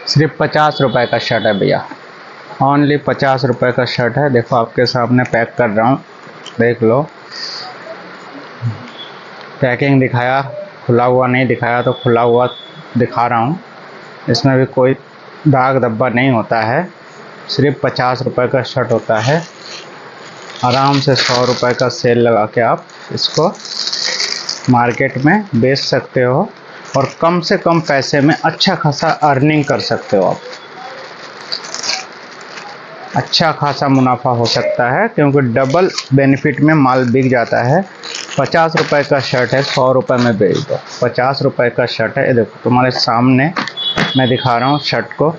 सिर्फ 50 रुपये का शर्ट है भैया, ओनली 50 रुपये का शर्ट है। देखो आपके सामने पैक कर रहा हूँ, देख लो। पैकिंग दिखाया, खुला हुआ नहीं दिखाया तो खुला हुआ दिखा रहा हूँ। इसमें भी कोई दाग धब्बा नहीं होता है। सिर्फ 50 रुपये का शर्ट होता है। आराम से 100 रुपये का सेल लगा के आप इसको मार्केट में बेच सकते हो और कम से कम पैसे में अच्छा खासा अर्निंग कर सकते हो आप। अच्छा खासा मुनाफा हो सकता है क्योंकि डबल बेनिफिट में माल बिक जाता है। 50 रुपये का शर्ट है, 100 रुपये में बेच दो। 50 रुपये का शर्ट है, ये देखो तुम्हारे सामने मैं दिखा रहा हूँ शर्ट को।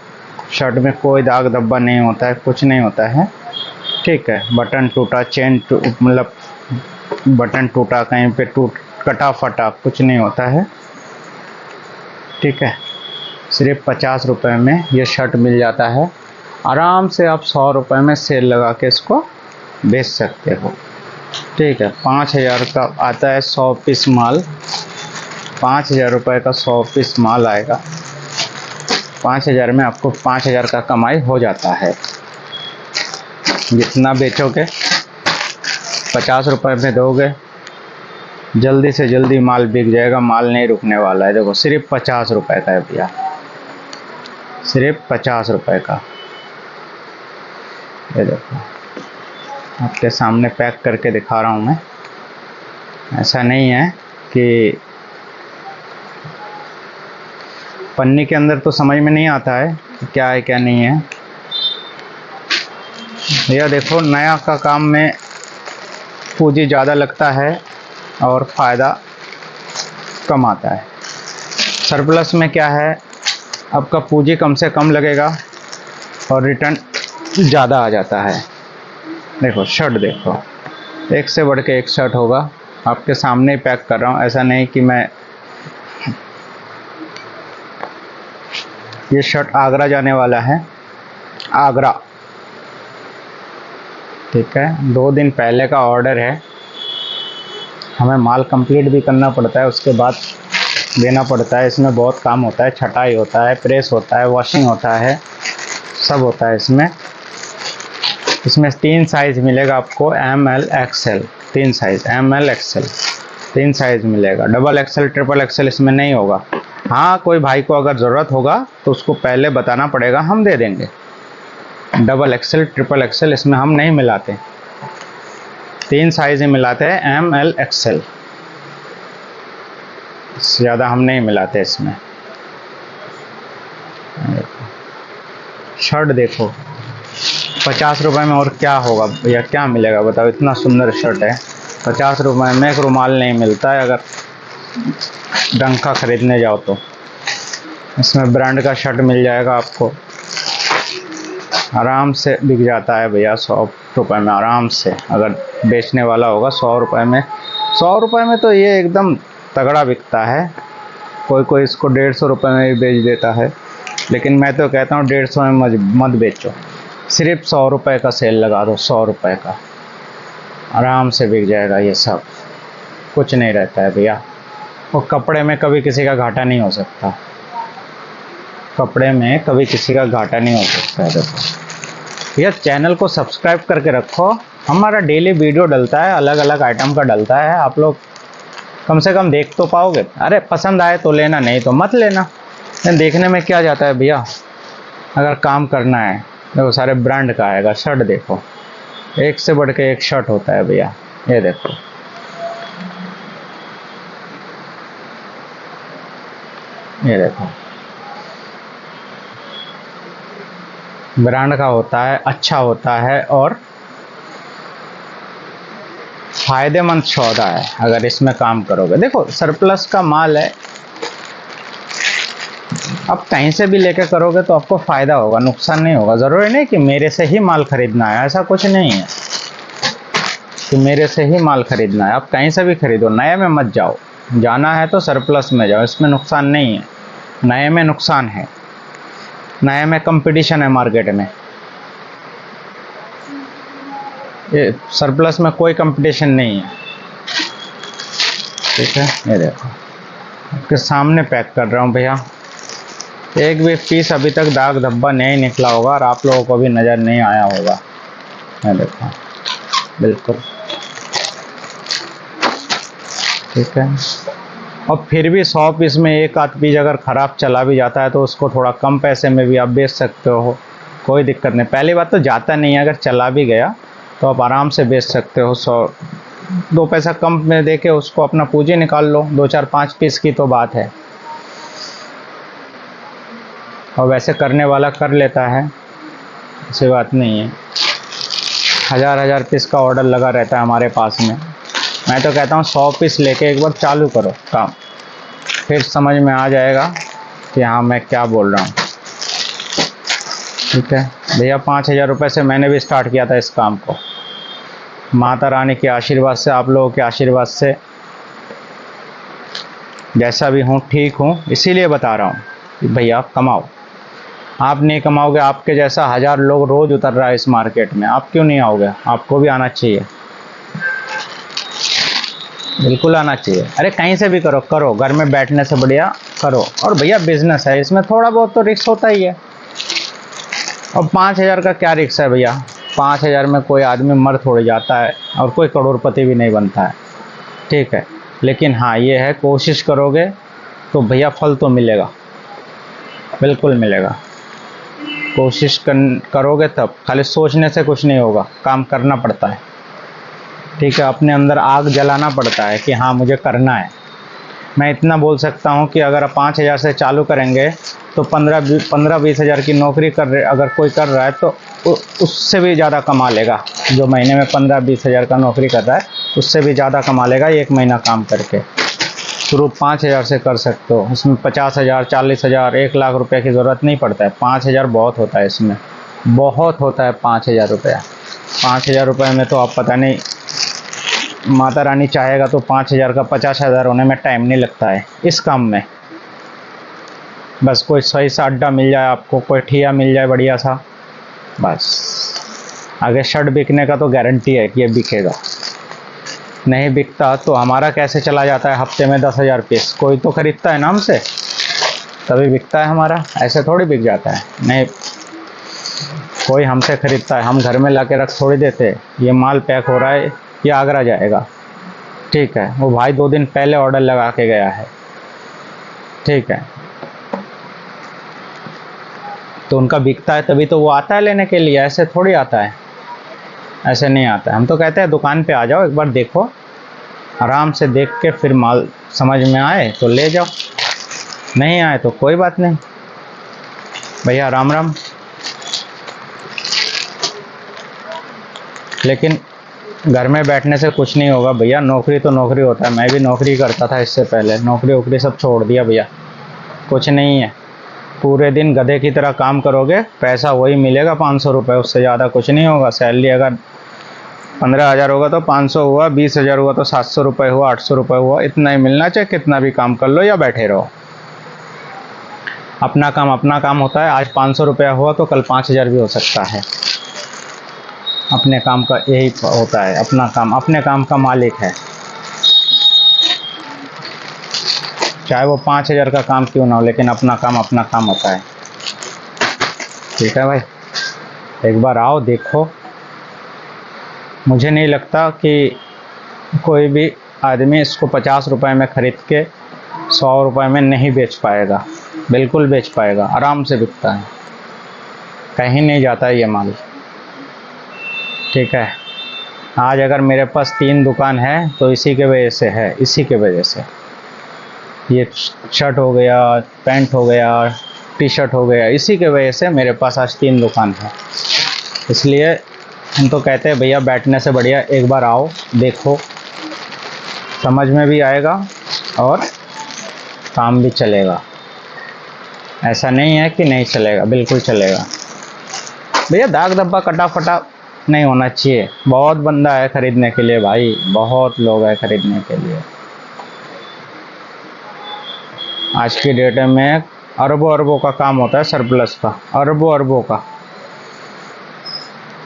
शर्ट में कोई दाग धब्बा नहीं होता है, कुछ नहीं होता है, ठीक है। बटन टूटा, चेन मतलब बटन टूटा, कहीं पे कटा फटा कुछ नहीं होता है, ठीक है। सिर्फ 50 रुपये में ये शर्ट मिल जाता है। आराम से आप 100 रुपये में सेल लगा के इसको बेच सकते हो, ठीक है। 5000 का आता है 100 पीस माल। 5000 रुपये का 100 पीस माल आएगा। 5000 में आपको 5000 का कमाई हो जाता है। जितना बेचोगे 50 रुपये में दोगे, जल्दी से जल्दी माल बिक जाएगा। माल नहीं रुकने वाला है। देखो सिर्फ 50 रुपये का है भैया, सिर्फ 50 रुपये का। ये देखो आपके सामने पैक करके दिखा रहा हूँ मैं। ऐसा नहीं है कि पन्नी के अंदर तो समझ में नहीं आता है कि क्या है क्या नहीं है। यह देखो, नया का काम में पूंजी ज़्यादा लगता है और फ़ायदा कम आता है। सरप्लस में क्या है, आपका पूंजी कम से कम लगेगा और रिटर्न ज़्यादा आ जाता है। देखो शर्ट देखो, एक से बढ़ के एक शर्ट होगा। आपके सामने ही पैक कर रहा हूँ, ऐसा नहीं कि मैं। ये शर्ट आगरा जाने वाला है, आगरा, ठीक है। 2 दिन पहले का ऑर्डर है। हमें माल कंप्लीट भी करना पड़ता है, उसके बाद देना पड़ता है। इसमें बहुत काम होता है, छटाई होता है, प्रेस होता है, वॉशिंग होता है, सब होता है इसमें। इसमें 3 साइज़ मिलेगा आपको, ML XL। 3 size, ML XL 3 size मिलेगा। डबल एक्सल ट्रिपल एक्सल इसमें नहीं होगा। हाँ, कोई भाई को अगर ज़रूरत होगा तो उसको पहले बताना पड़ेगा, हम दे देंगे। डबल एक्सल ट्रिपल एक्सल इसमें हम नहीं मिलाते, 3 साइज़ ही मिलाते हैं, ML XL। ज़्यादा हम नहीं मिलाते इसमें। शर्ट देखो 50 रुपये में और क्या होगा भैया, क्या मिलेगा बताओ। इतना सुंदर शर्ट है। 50 रुपये में एक रुमाल नहीं मिलता है अगर ढंग का ख़रीदने जाओ तो। इसमें ब्रांड का शर्ट मिल जाएगा आपको, आराम से बिक जाता है भैया 100 रुपये में आराम से। अगर बेचने वाला होगा 100 रुपये में, 100 रुपये में तो ये एकदम तगड़ा बिकता है। कोई कोई इसको 150 रुपये में भी बेच देता है, लेकिन मैं तो कहता हूँ 150 में मत बेचो। सिर्फ 100 रुपये का सेल लगा दो, 100 रुपये का आराम से बिक जाएगा। ये सब कुछ नहीं रहता है भैया। और कपड़े में कभी किसी का घाटा नहीं हो सकता, कपड़े में कभी किसी का घाटा नहीं हो सकता है। देखो भैया, चैनल को सब्सक्राइब करके रखो। हमारा डेली वीडियो डलता है, अलग अलग आइटम का डलता है। आप लोग कम से कम देख तो पाओगे। अरे पसंद आए तो लेना, नहीं तो मत लेना। देखने में क्या जाता है भैया, अगर काम करना है। देखो सारे ब्रांड का आएगा। शर्ट देखो, एक से बढ़ के एक शर्ट होता है भैया। ये देखो, ये देखो, ब्रांड का होता है, अच्छा होता है और फायदेमंद सौदा है अगर इसमें काम करोगे। देखो सरप्लस का माल है, अब कहीं से भी लेके करोगे तो आपको फ़ायदा होगा, नुकसान नहीं होगा। ज़रूरी नहीं कि मेरे से ही माल खरीदना है, ऐसा कुछ नहीं है कि मेरे से ही माल खरीदना है। आप कहीं से भी खरीदो, नए में मत जाओ। जाना है तो सरप्लस में जाओ, इसमें नुकसान नहीं है। नए में नुकसान है, नए में कंपटीशन है मार्केट में। ये सरप्लस में कोई कंपटीशन नहीं है, ठीक है। ये देखो आपके सामने पैक कर रहा हूँ भैया, एक भी पीस अभी तक दाग धब्बा नहीं निकला होगा और आप लोगों को भी नज़र नहीं आया होगा। मैं देखो बिल्कुल ठीक है। और फिर भी 100 पीस में एक आध पीस अगर ख़राब चला भी जाता है तो उसको थोड़ा कम पैसे में भी आप बेच सकते हो, कोई दिक्कत नहीं। पहली बात तो जाता नहीं है, अगर चला भी गया तो आप आराम से बेच सकते हो। 100 2 पैसा कम में दे के उसको अपना पूंजी निकाल लो। 2 4 5 पीस की तो बात है, और वैसे करने वाला कर लेता है, ऐसी बात नहीं है। हज़ार पीस का ऑर्डर लगा रहता है हमारे पास में। मैं तो कहता हूँ 100 पीस लेके एक बार चालू करो काम, फिर समझ में आ जाएगा कि हाँ मैं क्या बोल रहा हूँ। ठीक है भैया, 5,000 रुपये से मैंने भी स्टार्ट किया था इस काम को। माता रानी के आशीर्वाद से, आप लोगों के आशीर्वाद से जैसा भी हूँ ठीक हूँ, इसीलिए बता रहा हूँ कि भैया आप कमाओ। आप नहीं कमाओगे, आपके जैसा 1000 लोग रोज़ उतर रहा है इस मार्केट में, आप क्यों नहीं आओगे? आपको भी आना चाहिए, बिल्कुल आना चाहिए। अरे कहीं से भी करो करो, घर में बैठने से बढ़िया करो। और भैया बिजनेस है, इसमें थोड़ा बहुत तो रिस्क होता ही है। और 5,000 का क्या रिस्क है भैया? 5,000 में कोई आदमी मर थोड़ी जाता है और कोई करोड़पति भी नहीं बनता है। ठीक है, लेकिन हाँ ये है, कोशिश करोगे तो भैया फल तो मिलेगा, बिल्कुल मिलेगा। कोशिश करोगे तब, खाली सोचने से कुछ नहीं होगा, काम करना पड़ता है। ठीक है, अपने अंदर आग जलाना पड़ता है कि हाँ मुझे करना है। मैं इतना बोल सकता हूँ कि अगर आप 5,000 से चालू करेंगे तो 15-20 हज़ार की नौकरी अगर कोई कर रहा है तो उससे भी ज़्यादा कमा लेगा। जो महीने में 15-20 हज़ार का नौकरी कर रहा है उससे भी ज़्यादा कमा लेगा एक महीना काम करके। शुरू 5,000 से कर सकते हो, इसमें 50,000 40,000 1,00,000 रुपये की ज़रूरत नहीं पड़ता है। 5,000 बहुत होता है, इसमें बहुत होता है 5,000 रुपया। 5,000 रुपये में तो आप पता नहीं, माता रानी चाहेगा तो 5,000 का 50,000 होने में टाइम नहीं लगता है इस काम में। बस कोई सही सा अड्डा मिल जाए आपको, कोई ठिया मिल जाए बढ़िया सा, बस। आगे शर्ट बिकने का तो गारंटी है कि ये बिकेगा। नहीं बिकता तो हमारा कैसे चला जाता है हफ्ते में 10,000 पीस, कोई तो खरीदता है ना हमसे, तभी बिकता है हमारा। ऐसे थोड़ी बिक जाता है, नहीं कोई हमसे खरीदता है, हम घर में ला के रख थोड़ी देते। ये माल पैक हो रहा है, ये आगरा जाएगा। ठीक है, वो भाई 2 दिन पहले ऑर्डर लगा के गया है। ठीक है, तो उनका बिकता है तभी तो वो आता है लेने के लिए, ऐसे थोड़ी आता है, ऐसे नहीं आता है। हम तो कहते हैं दुकान पे आ जाओ, एक बार देखो, आराम से देख के फिर माल समझ में आए तो ले जाओ, नहीं आए तो कोई बात नहीं। भैया राम राम। लेकिन घर में बैठने से कुछ नहीं होगा भैया, नौकरी तो नौकरी होता है। मैं भी नौकरी करता था इससे पहले, नौकरी वोकरी सब छोड़ दिया भैया, कुछ नहीं है। पूरे दिन गधे की तरह काम करोगे, पैसा वही मिलेगा 500 रुपये, उससे ज़्यादा कुछ नहीं होगा। सैलरी अगर 15,000 होगा तो 500 हुआ, 20,000 हुआ तो 700 रुपये हुआ, 800 रुपये हुआ, इतना ही मिलना चाहिए। कितना भी काम कर लो या बैठे रहो, अपना काम होता है। आज 500 रुपया हुआ तो कल 5,000 भी हो सकता है। अपने काम का यही होता है, अपने काम का मालिक है, चाहे वो 5,000 का काम क्यों ना हो, लेकिन अपना काम होता है। ठीक है भाई, एक बार आओ देखो। मुझे नहीं लगता कि कोई भी आदमी इसको 50 रुपए में खरीद के 100 रुपए में नहीं बेच पाएगा, बिल्कुल बेच पाएगा, आराम से बिकता है, कहीं नहीं जाता है ये माल। ठीक है, आज अगर मेरे पास 3 दुकान है तो इसी के वजह से है, इसी के वजह से। ये शर्ट हो गया, पैंट हो गया, टी शर्ट हो गया, इसी के वजह से मेरे पास आज 3 दुकान है। इसलिए हम तो कहते हैं भैया बैठने से बढ़िया एक बार आओ देखो, समझ में भी आएगा और काम भी चलेगा। ऐसा नहीं है कि नहीं चलेगा, बिल्कुल चलेगा भैया। दाग धब्बा कटा फटा नहीं होना चाहिए। बहुत बंदा है खरीदने के लिए भाई, बहुत लोग हैं खरीदने के लिए। आज की डेट में अरबों अरबों का काम होता है, सरप्लस का, अरबों अरबों का।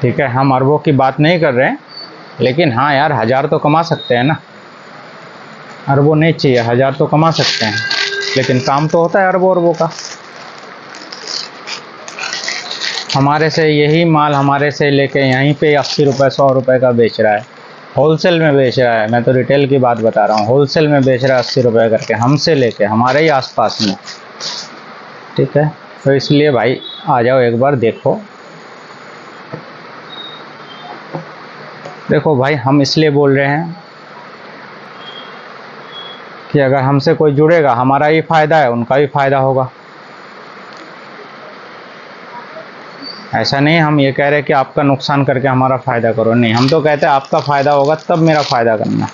ठीक है, हम अरबों की बात नहीं कर रहे हैं, लेकिन हाँ यार 1000 तो कमा सकते हैं ना। अरबों नहीं चाहिए, 1000 तो कमा सकते हैं, लेकिन काम तो होता है अरबों अरबों का। हमारे से यही माल हमारे से लेके यहीं पे 80 रुपये 100 रुपये का बेच रहा है, होलसेल में बेच रहा है। मैं तो रिटेल की बात बता रहा हूँ, होलसेल में बेच रहा है 80 रुपये करके हमसे लेके, हमारे ही आसपास में। ठीक है, तो इसलिए भाई आ जाओ एक बार देखो। देखो भाई, हम इसलिए बोल रहे हैं कि अगर हमसे कोई जुड़ेगा हमारा ही फ़ायदा है, उनका भी फ़ायदा होगा। ऐसा नहीं हम ये कह रहे कि आपका नुकसान करके हमारा फ़ायदा करो, नहीं, हम तो कहते हैं आपका फ़ायदा होगा तब मेरा फ़ायदा करना।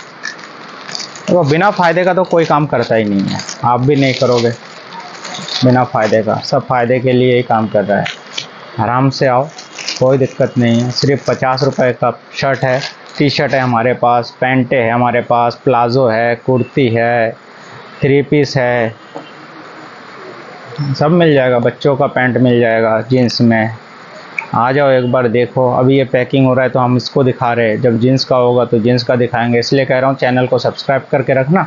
तो बिना फ़ायदे का तो कोई काम करता ही नहीं है, आप भी नहीं करोगे बिना फ़ायदे का, सब फ़ायदे के लिए ही काम कर रहा है। आराम से आओ, कोई दिक्कत नहीं है। सिर्फ 50 रुपये का शर्ट है, टी शर्ट है हमारे पास, पैंटे है हमारे पास, प्लाज़ो है, कुर्ती है, 3 पीस है, सब मिल जाएगा। बच्चों का पैंट मिल जाएगा जीन्स में। आ जाओ एक बार देखो। अभी ये पैकिंग हो रहा है तो हम इसको दिखा रहे हैं, जब जीन्स का होगा तो जीन्स का दिखाएंगे। इसलिए कह रहा हूँ चैनल को सब्सक्राइब करके रखना,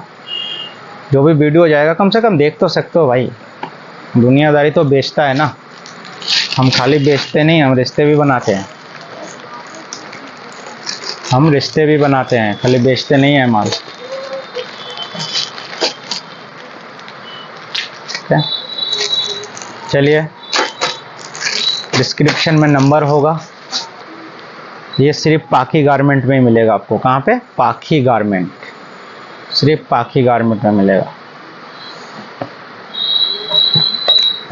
जो भी वीडियो जाएगा कम से कम देख तो सकते हो भाई। दुनियादारी तो बेचता है ना, हम खाली बेचते नहीं, हम रिश्ते भी बनाते हैं। हम रिश्ते भी बनाते हैं, खाली बेचते नहीं हैं माल। ठीक है, चलिए, डिस्क्रिप्शन में नंबर होगा। ये सिर्फ पाखी गारमेंट में ही मिलेगा आपको। कहाँ पे? पाखी गारमेंट, सिर्फ पाखी गारमेंट में मिलेगा।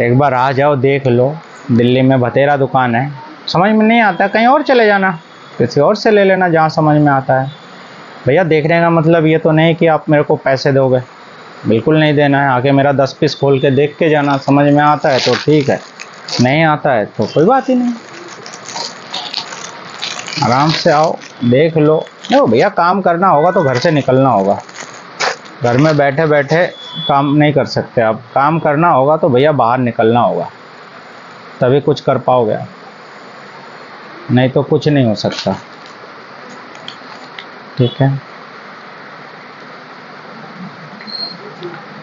एक बार आ जाओ, देख लो। दिल्ली में बतेरा दुकान है, समझ में नहीं आता कहीं और चले जाना, किसी और से ले लेना जहाँ समझ में आता है। भैया देखने का मतलब ये तो नहीं कि आप मेरे को पैसे दोगे, बिल्कुल नहीं देना है। आके मेरा 10 पीस खोल के देख के जाना, समझ में आता है तो ठीक है, नहीं आता है तो कोई बात ही नहीं। आराम से आओ, देख लो। देखो भैया, काम करना होगा तो घर से निकलना होगा, घर में बैठे बैठे काम नहीं कर सकते आप। काम करना होगा तो भैया बाहर निकलना होगा, तभी कुछ कर पाओगे, नहीं तो कुछ नहीं हो सकता। ठीक है,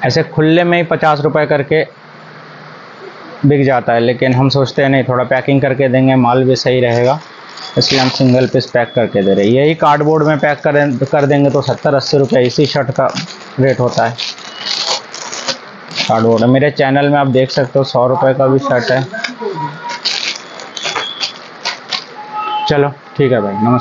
ऐसे खुले में ही 50 रुपये करके बिक जाता है, लेकिन हम सोचते हैं नहीं, थोड़ा पैकिंग करके देंगे, माल भी सही रहेगा, इसलिए हम सिंगल पीस पैक करके दे रहे हैं। यही कार्डबोर्ड में पैक कर देंगे तो 70-80 रुपये इसी शर्ट का रेट होता है। कार्डबोर्ड मेरे चैनल में आप देख सकते हो, 100 रुपये का भी शर्ट है। चलो ठीक है भाई, नमस्कार।